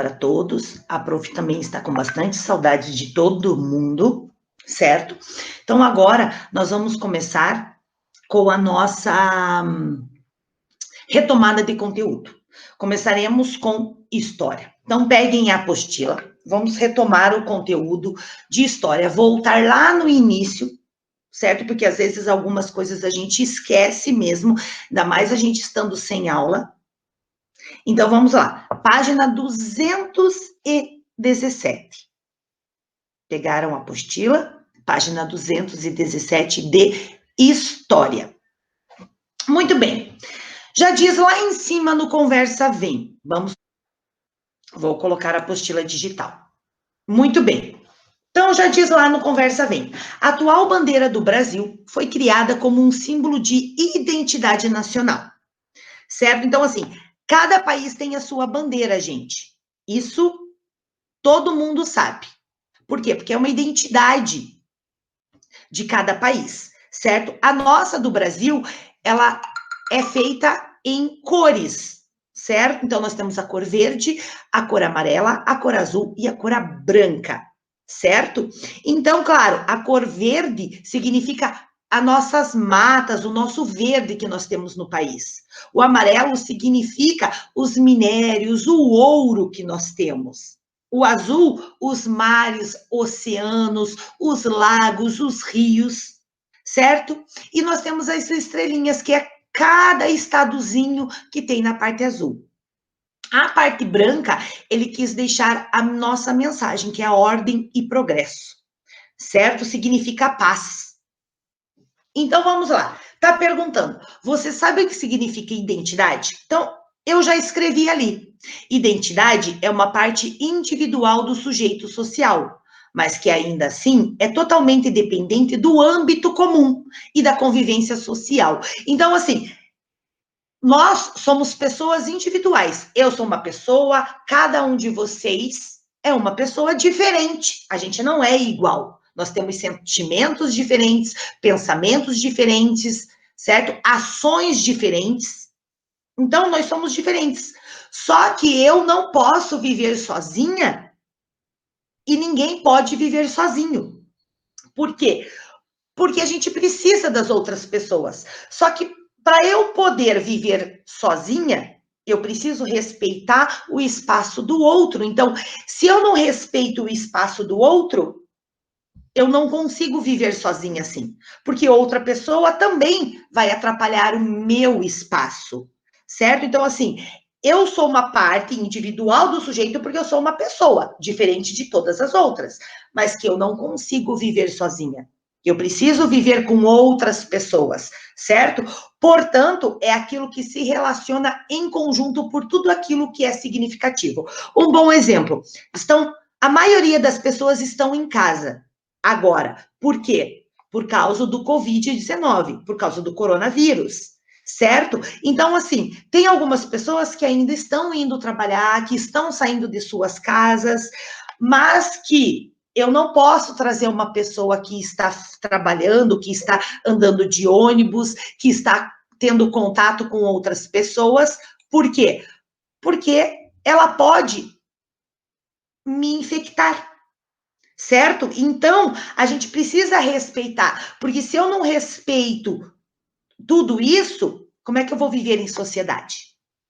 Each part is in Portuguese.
para todos. A prof também está com bastante saudade de todo mundo, certo? Então, agora, nós vamos começar com a nossa retomada de conteúdo. Começaremos com história. Então, peguem a apostila, vamos retomar o conteúdo de história, voltar lá no início, certo? Porque às vezes algumas coisas a gente esquece mesmo, ainda mais a gente estando sem aula. Então, vamos lá. Página 217. Pegaram a apostila? Página 217 de História. Muito bem. Já diz lá em cima no Conversa Vem. Vou colocar a apostila digital. Muito bem. Então, já diz lá no Conversa Vem. A atual bandeira do Brasil foi criada como um símbolo de identidade nacional. Certo? Então, assim, cada país tem a sua bandeira, gente. Isso todo mundo sabe. Por quê? Porque é uma identidade de cada país, certo? A nossa do Brasil, ela é feita em cores, certo? Então, nós temos a cor verde, a cor amarela, a cor azul e a cor branca, certo? Então, claro, a cor verde significa as nossas matas, o nosso verde que nós temos no país. O amarelo significa os minérios, o ouro que nós temos. O azul, os mares, oceanos, os lagos, os rios, certo? E nós temos as estrelinhas, que é cada estadozinho que tem na parte azul. A parte branca, ele quis deixar a nossa mensagem, que é a ordem e progresso, certo? Significa paz. Então, vamos lá. Tá perguntando, você sabe o que significa identidade? Então, eu já escrevi ali. Identidade é uma parte individual do sujeito social, mas que ainda assim é totalmente dependente do âmbito comum e da convivência social. Então, assim, nós somos pessoas individuais. Eu sou uma pessoa, cada um de vocês é uma pessoa diferente. A gente não é igual. Nós temos sentimentos diferentes, pensamentos diferentes, certo? Ações diferentes. Então, nós somos diferentes. Só que eu não posso viver sozinha e ninguém pode viver sozinho. Por quê? Porque a gente precisa das outras pessoas. Só que para eu poder viver sozinha, eu preciso respeitar o espaço do outro. Então, se eu não respeito o espaço do outro, eu não consigo viver sozinha assim, porque outra pessoa também vai atrapalhar o meu espaço, certo? Então, assim, eu sou uma parte individual do sujeito porque eu sou uma pessoa, diferente de todas as outras, mas que eu não consigo viver sozinha. Eu preciso viver com outras pessoas, certo? Portanto, é aquilo que se relaciona em conjunto por tudo aquilo que é significativo. Um bom exemplo, a maioria das pessoas estão em casa agora. Por quê? Por causa do Covid-19, por causa do coronavírus, certo? Então, assim, tem algumas pessoas que ainda estão indo trabalhar, que estão saindo de suas casas, mas que eu não posso trazer uma pessoa que está trabalhando, que está andando de ônibus, que está tendo contato com outras pessoas. Por quê? Porque ela pode me infectar. Certo? Então, a gente precisa respeitar, porque se eu não respeito tudo isso, como é que eu vou viver em sociedade?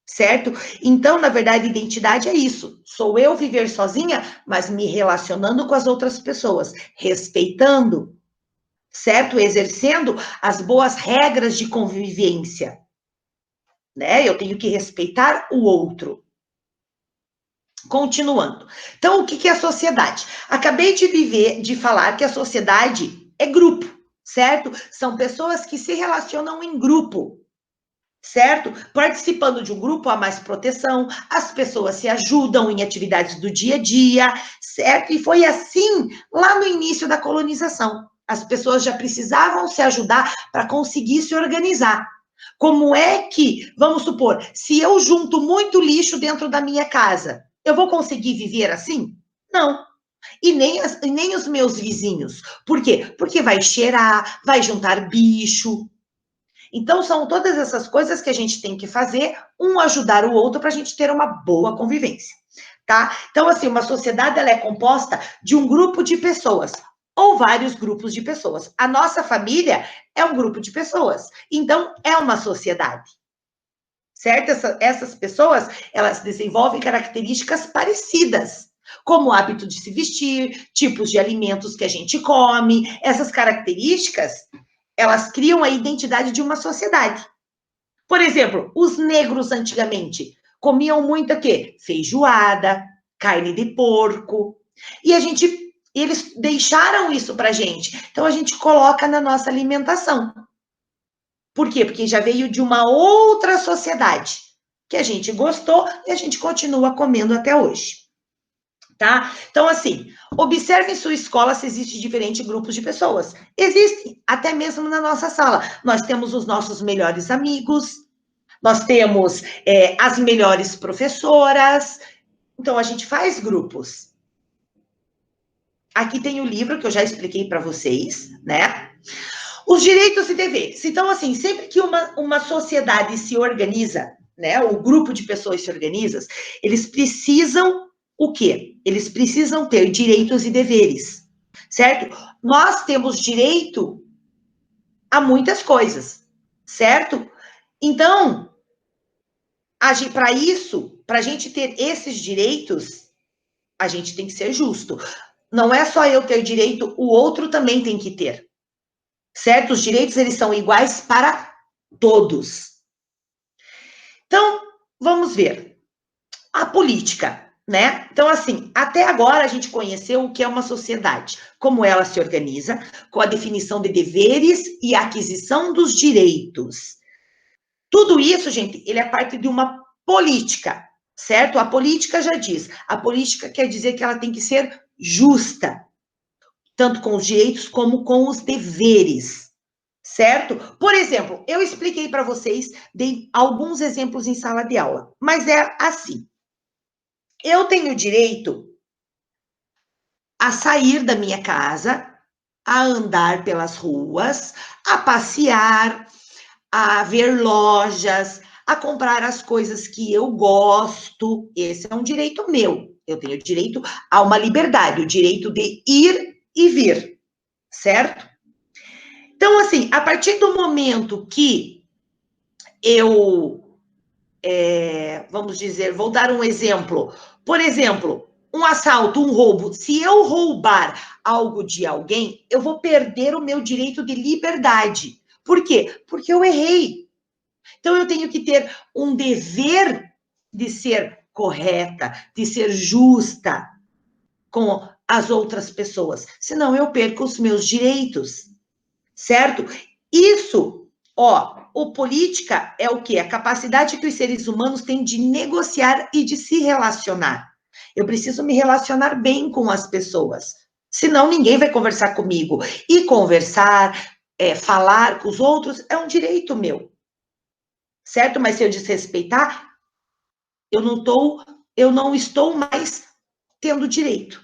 Certo? Então, na verdade, identidade é isso. Sou eu viver sozinha, mas me relacionando com as outras pessoas, respeitando, certo? Exercendo as boas regras de convivência, né? Eu tenho que respeitar o outro. Continuando. Então, o que é a sociedade? Acabei de falar que a sociedade é grupo, certo? São pessoas que se relacionam em grupo, certo? Participando de um grupo há mais proteção, as pessoas se ajudam em atividades do dia a dia, certo? E foi assim lá no início da colonização. As pessoas já precisavam se ajudar para conseguir se organizar. Como é que, vamos supor, se eu junto muito lixo dentro da minha casa, eu vou conseguir viver assim? Não. E nem os meus vizinhos. Por quê? Porque vai cheirar, vai juntar bicho. Então, são todas essas coisas que a gente tem que fazer, um ajudar o outro para a gente ter uma boa convivência. tá? Então, assim, uma sociedade, ela é composta de um grupo de pessoas, ou vários grupos de pessoas. A nossa família é um grupo de pessoas, então é uma sociedade, certo? Essas pessoas, elas desenvolvem características parecidas, como o hábito de se vestir, tipos de alimentos que a gente come. Essas características, elas criam a identidade de uma sociedade. Por exemplo, os negros antigamente comiam muito o quê? Feijoada, carne de porco. E eles deixaram isso pra gente. Então a gente coloca na nossa alimentação. Por quê? Porque já veio de uma outra sociedade que a gente gostou e a gente continua comendo até hoje. Tá? Então, assim, observe em sua escola se existem diferentes grupos de pessoas. Existem, até mesmo na nossa sala. Nós temos os nossos melhores amigos, nós temos as melhores professoras. Então, a gente faz grupos. Aqui tem o livro que eu já expliquei para vocês, né? Os direitos e deveres. Então, assim, sempre que uma sociedade se organiza, né? O grupo de pessoas se organiza, eles precisam o quê? Eles precisam ter direitos e deveres, certo? Nós temos direito a muitas coisas, certo? Então, para isso, para a gente ter esses direitos, a gente tem que ser justo. Não é só eu ter direito, o outro também tem que ter. Certo? Os direitos, eles são iguais para todos. Então, vamos ver. A política, né? Então, assim, até agora a gente conheceu o que é uma sociedade, como ela se organiza, com a definição de deveres e a aquisição dos direitos. Tudo isso, gente, ele é parte de uma política, certo? A política já diz. A política quer dizer que ela tem que ser justa, tanto com os direitos como com os deveres. Certo? Por exemplo, eu expliquei para vocês, dei alguns exemplos em sala de aula, mas é assim. Eu tenho direito a sair da minha casa, a andar pelas ruas, a passear, a ver lojas, a comprar as coisas que eu gosto. Esse é um direito meu. Eu tenho direito a uma liberdade, o direito de ir e vir, certo? Então, assim, a partir do momento que vamos dizer, vou dar um exemplo. Por exemplo, um assalto, um roubo. Se eu roubar algo de alguém, eu vou perder o meu direito de liberdade. Por quê? Porque eu errei. Então, eu tenho que ter um dever de ser correta, de ser justa com as outras pessoas. Senão, eu perco os meus direitos. Certo? Isso, o política é o quê? A capacidade que os seres humanos têm de negociar e de se relacionar. Eu preciso me relacionar bem com as pessoas, senão ninguém vai conversar comigo. E conversar, falar com os outros é um direito meu, certo? Mas se eu desrespeitar, eu não estou mais tendo direito.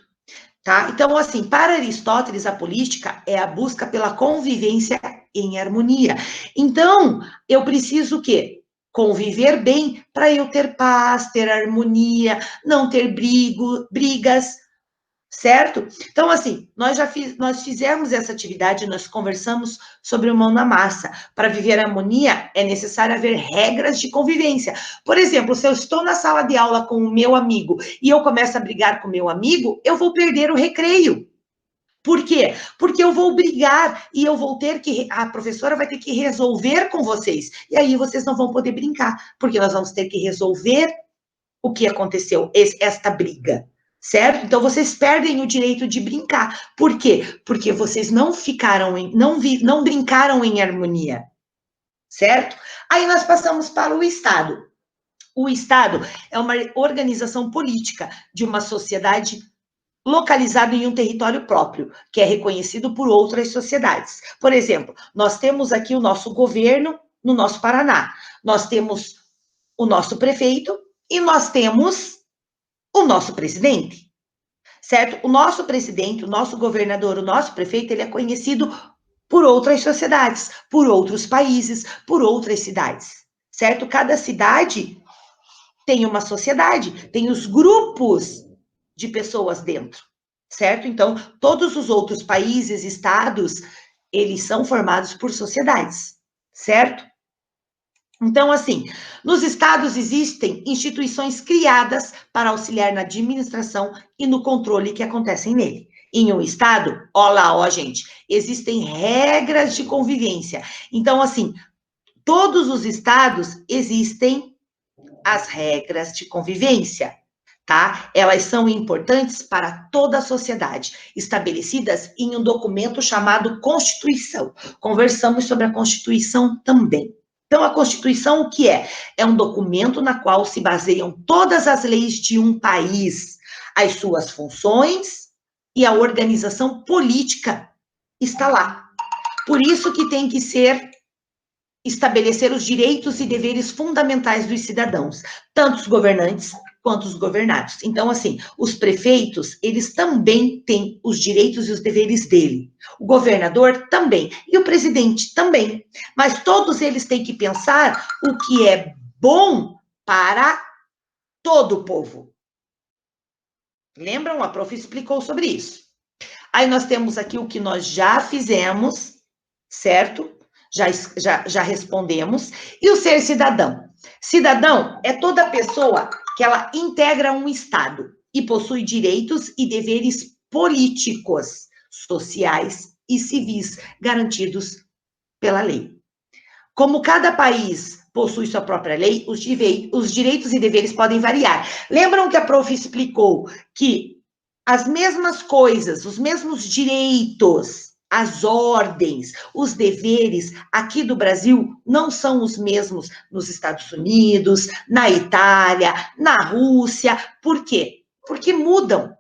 Tá? Então, assim, para Aristóteles, a política é a busca pela convivência em harmonia. Então, eu preciso o quê? Conviver bem para eu ter paz, ter harmonia, não ter brigas, certo? Então, assim, nós fizemos essa atividade, nós conversamos sobre o mão na massa. Para viver a harmonia, é necessário haver regras de convivência. Por exemplo, se eu estou na sala de aula com o meu amigo e eu começo a brigar com o meu amigo, eu vou perder o recreio. Por quê? Porque eu vou brigar e eu vou ter que, a professora vai ter que resolver com vocês. E aí vocês não vão poder brincar, porque nós vamos ter que resolver o que aconteceu, esta briga. Certo? Então vocês perdem o direito de brincar. Por quê? Porque vocês não não brincaram em harmonia. Certo? Aí nós passamos para o Estado. O Estado é uma organização política de uma sociedade localizada em um território próprio, que é reconhecido por outras sociedades. Por exemplo, nós temos aqui o nosso governo no nosso Paraná. Nós temos o nosso prefeito e nós temos o nosso presidente, certo? O nosso presidente, o nosso governador, o nosso prefeito, ele é conhecido por outras sociedades, por outros países, por outras cidades, certo? Cada cidade tem uma sociedade, tem os grupos de pessoas dentro, certo? Então, todos os outros países, estados, eles são formados por sociedades, certo? Então, assim, nos estados existem instituições criadas para auxiliar na administração e no controle que acontecem nele. Em um estado, ó lá, ó, gente, existem regras de convivência. Então, assim, todos os estados existem as regras de convivência, tá? Elas são importantes para toda a sociedade, estabelecidas em um documento chamado Constituição. Conversamos sobre a Constituição também. Então, a Constituição, o que é? É um documento na qual se baseiam todas as leis de um país, as suas funções e a organização política está lá. Por isso que tem que estabelecer os direitos e deveres fundamentais dos cidadãos, tanto os governantes quanto os governados. Então, assim, os prefeitos, eles também têm os direitos e os deveres dele. O governador também. E o presidente também. Mas todos eles têm que pensar o que é bom para todo o povo. Lembram? A prof explicou sobre isso. Aí nós temos aqui o que nós já fizemos, certo? Já respondemos. E o ser cidadão? Cidadão é toda pessoa que ela integra um Estado e possui direitos e deveres políticos, sociais e civis garantidos pela lei. Como cada país possui sua própria lei, os direitos e deveres podem variar. Lembram que a prof explicou que as mesmas coisas, os mesmos direitos, as ordens, os deveres aqui do Brasil não são os mesmos nos Estados Unidos, na Itália, na Rússia. Por quê? Porque mudam.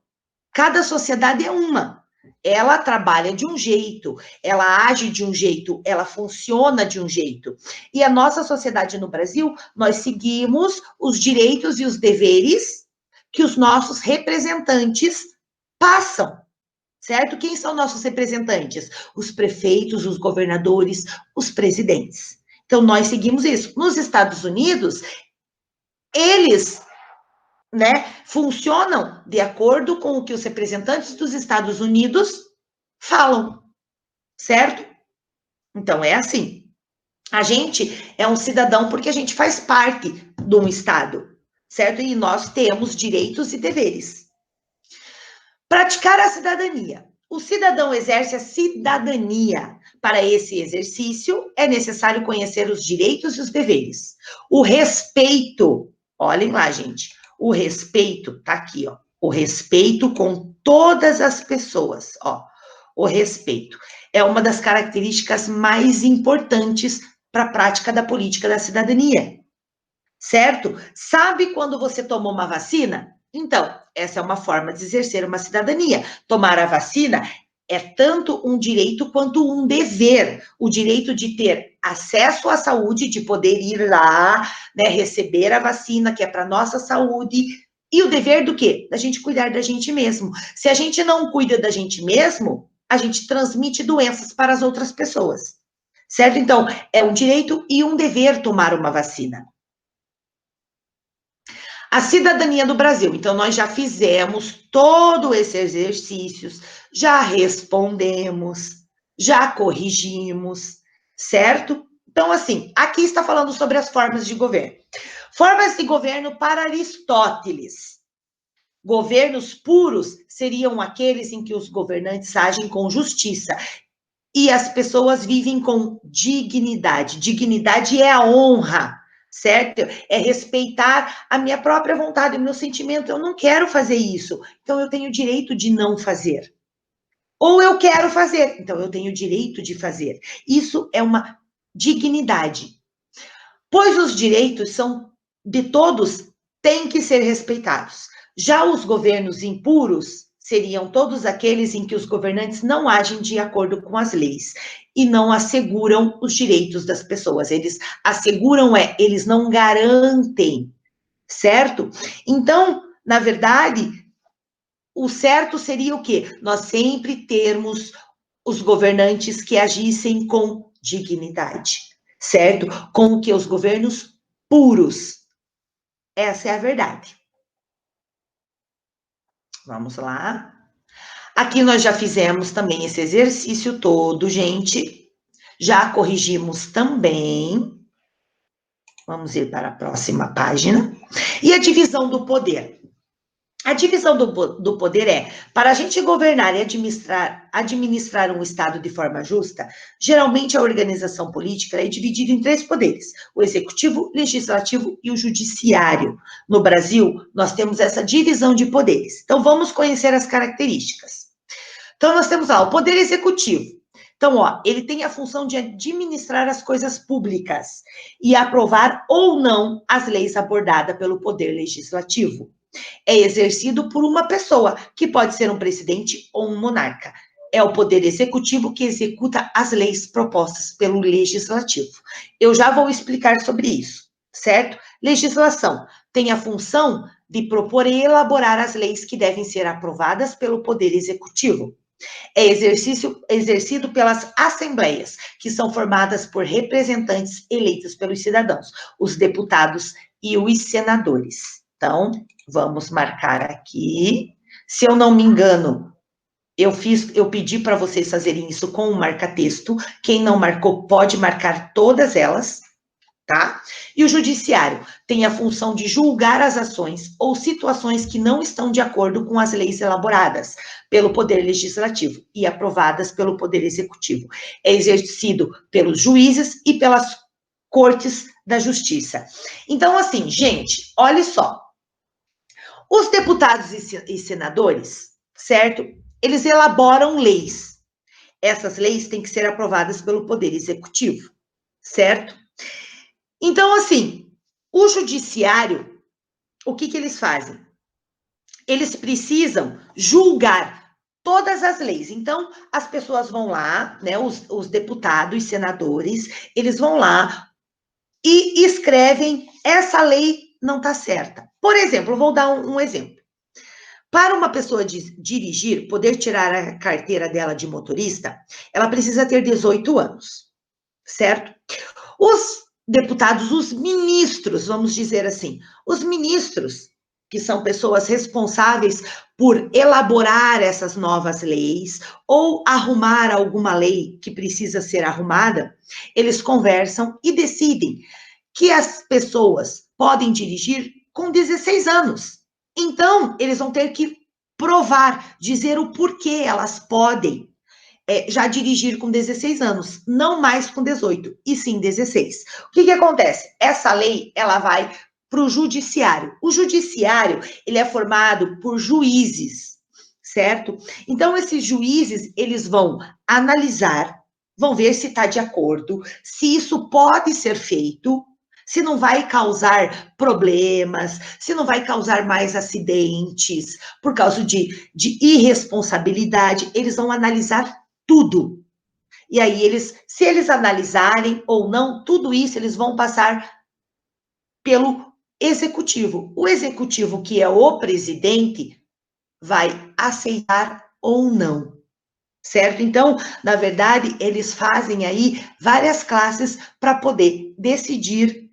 Cada sociedade é uma. Ela trabalha de um jeito, ela age de um jeito, ela funciona de um jeito. E a nossa sociedade no Brasil, nós seguimos os direitos e os deveres que os nossos representantes passam, certo? Quem são nossos representantes? Os prefeitos, os governadores, os presidentes. Então, nós seguimos isso. Nos Estados Unidos, eles, né, funcionam de acordo com o que os representantes dos Estados Unidos falam, certo? Então, é assim. A gente é um cidadão porque a gente faz parte de um Estado, certo? E nós temos direitos e deveres. Praticar a cidadania. O cidadão exerce a cidadania. Para esse exercício, é necessário conhecer os direitos e os deveres. O respeito, olhem lá, gente, o respeito, tá aqui, ó, o respeito com todas as pessoas, ó, o respeito é uma das características mais importantes para a prática da política da cidadania, certo? Sabe quando você tomou uma vacina? Então, essa é uma forma de exercer uma cidadania. Tomar a vacina é tanto um direito quanto um dever. O direito de ter acesso à saúde, de poder ir lá, né, receber a vacina, que é para nossa saúde, e o dever do quê? Da gente cuidar da gente mesmo. Se a gente não cuida da gente mesmo, a gente transmite doenças para as outras pessoas, certo? Então, é um direito e um dever tomar uma vacina. A cidadania do Brasil. Então, nós já fizemos todo esse exercício, já respondemos, já corrigimos, certo? Então, assim, aqui está falando sobre as formas de governo. Formas de governo para Aristóteles. Governos puros seriam aqueles em que os governantes agem com justiça e as pessoas vivem com dignidade. Dignidade é a honra, certo? É respeitar a minha própria vontade, o meu sentimento. Eu não quero fazer isso, então eu tenho o direito de não fazer. Ou eu quero fazer, então eu tenho o direito de fazer. Isso é uma dignidade. Pois os direitos são de todos, têm que ser respeitados. Já os governos impuros seriam todos aqueles em que os governantes não agem de acordo com as leis e não asseguram os direitos das pessoas. Eles asseguram, eles não garantem, certo? Então, na verdade, o certo seria o quê? Nós sempre termos os governantes que agissem com dignidade, certo? Com que os governos puros. Essa é a verdade. Vamos lá. Aqui nós já fizemos também esse exercício todo, gente. Já corrigimos também. Vamos ir para a próxima página. E a divisão do poder. A divisão do poder é, para a gente governar e administrar um Estado de forma justa, geralmente a organização política é dividida em 3 poderes, o executivo, legislativo e o judiciário. No Brasil, nós temos essa divisão de poderes. Então, vamos conhecer as características. Então, nós temos lá o poder executivo. Então, ó, ele tem a função de administrar as coisas públicas e aprovar ou não as leis abordadas pelo poder legislativo. É exercido por uma pessoa, que pode ser um presidente ou um monarca. É o poder executivo que executa as leis propostas pelo legislativo. Eu já vou explicar sobre isso, certo? Legislação tem a função de propor e elaborar as leis que devem ser aprovadas pelo poder executivo. É exercido pelas assembleias, que são formadas por representantes eleitos pelos cidadãos, os deputados e os senadores. Então, vamos marcar aqui. Se eu não me engano, eu pedi para vocês fazerem isso com um marca-texto. Quem não marcou pode marcar todas elas, tá? E o judiciário tem a função de julgar as ações ou situações que não estão de acordo com as leis elaboradas pelo Poder Legislativo e aprovadas pelo Poder Executivo. É exercido pelos juízes e pelas cortes da justiça. Então, assim, gente, olha só. Os deputados e senadores, certo? Eles elaboram leis. Essas leis têm que ser aprovadas pelo Poder Executivo, certo? Então, assim, o judiciário, o que eles fazem? Eles precisam julgar todas as leis. Então, as pessoas vão lá, né, os deputados e senadores, eles vão lá e escrevem, essa lei não está certa. Por exemplo, vou dar um exemplo. Para uma pessoa dirigir, poder tirar a carteira dela de motorista, ela precisa ter 18 anos, certo? Os deputados, os ministros, vamos dizer assim, os ministros, que são pessoas responsáveis por elaborar essas novas leis ou arrumar alguma lei que precisa ser arrumada, eles conversam e decidem que as pessoas podem dirigir com 16 anos. Então, eles vão ter que provar, dizer o porquê elas podem já dirigir com 16 anos, não mais com 18, e sim 16. O que acontece? Essa lei, ela vai para o judiciário. O judiciário, ele é formado por juízes, certo? Então, esses juízes, eles vão analisar, vão ver se está de acordo, se isso pode ser feito, se não vai causar problemas, se não vai causar mais acidentes, por causa de irresponsabilidade, eles vão analisar tudo. E aí, se eles analisarem ou não, tudo isso eles vão passar pelo executivo. O executivo, que é o presidente, vai aceitar ou não, certo? Então, na verdade, eles fazem aí várias classes para poder decidir,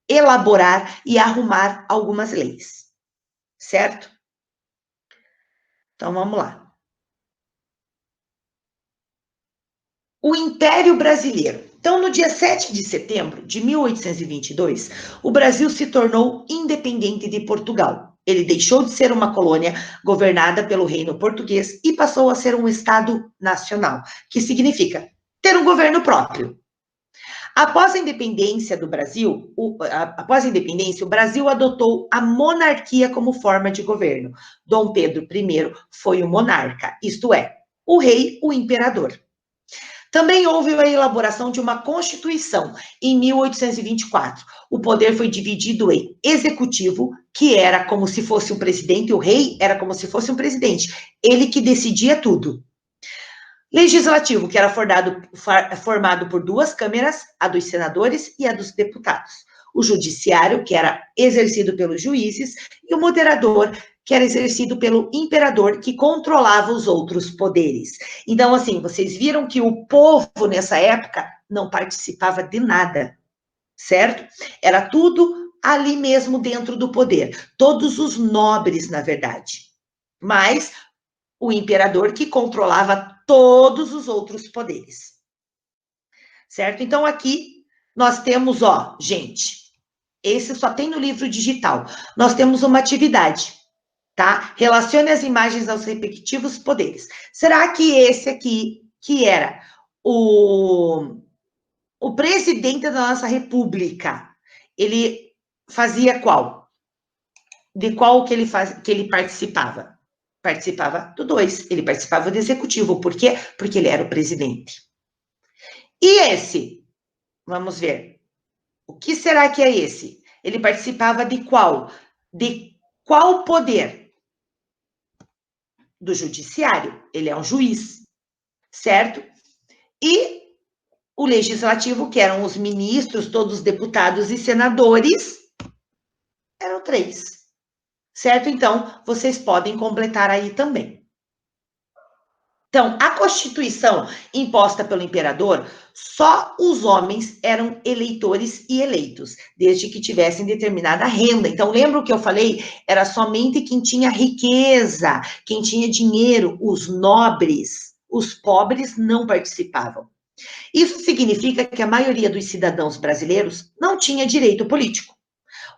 elaborar e arrumar algumas leis, certo? Então, vamos lá. O Império Brasileiro. Então, no dia 7 de setembro de 1822, o Brasil se tornou independente de Portugal. Ele deixou de ser uma colônia governada pelo reino português e passou a ser um Estado nacional, que significa ter um governo próprio. Após a independência do Brasil, o Brasil adotou a monarquia como forma de governo. Dom Pedro I foi o monarca, isto é, o rei, o imperador. Também houve a elaboração de uma Constituição em 1824. O poder foi dividido em executivo, que era como se fosse um presidente, o rei era como se fosse um presidente, ele que decidia tudo. Legislativo, que era formado por 2 câmeras, a dos senadores e a dos deputados. O judiciário, que era exercido pelos juízes, e o moderador, que era exercido pelo imperador, que controlava os outros poderes. Então, assim, vocês viram que o povo, nessa época, não participava de nada, certo? Era tudo ali mesmo dentro do poder. Todos os nobres, na verdade. Mas o imperador que controlava todos os outros poderes. Certo? Então, aqui nós temos, ó, gente, esse só tem no livro digital. Nós temos uma atividade, tá? Relacione as imagens aos respectivos poderes. Será que esse aqui, que era o presidente da nossa república, ele fazia qual? De qual que ele participava? Participava do 2. Ele participava do executivo. Por quê? Porque ele era o presidente. E esse? Vamos ver. O que será que é esse? Ele participava de qual? De qual poder? Do judiciário. Ele é um juiz, certo? E o legislativo, que eram os ministros, todos os deputados e senadores, eram 3. Certo? Então, vocês podem completar aí também. Então, a Constituição imposta pelo imperador, só os homens eram eleitores e eleitos, desde que tivessem determinada renda. Então, lembra o que eu falei? Era somente quem tinha riqueza, quem tinha dinheiro, os nobres. Os pobres não participavam. Isso significa que a maioria dos cidadãos brasileiros não tinha direito político.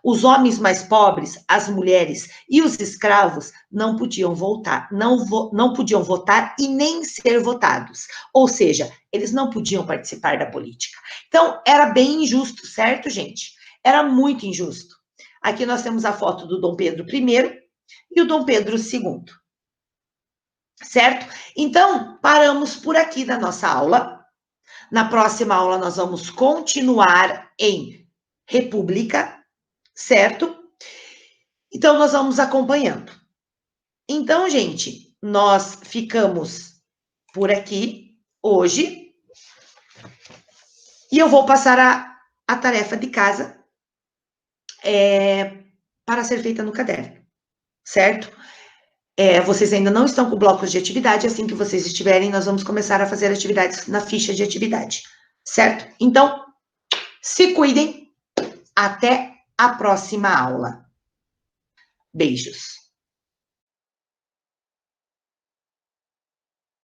Os homens mais pobres, as mulheres e os escravos não podiam votar, não podiam votar e nem ser votados. Ou seja, eles não podiam participar da política. Então, era bem injusto, certo, gente? Era muito injusto. Aqui nós temos a foto do Dom Pedro I e o Dom Pedro II. Certo? Então, paramos por aqui da nossa aula. Na próxima aula, nós vamos continuar em República, certo? Então, nós vamos acompanhando. Então, gente, nós ficamos por aqui hoje. E eu vou passar a tarefa de casa para ser feita no caderno, certo? Vocês ainda não estão com blocos de atividade. Assim que vocês estiverem, nós vamos começar a fazer atividades na ficha de atividade, certo? Então, se cuidem. Até a próxima aula. Beijos.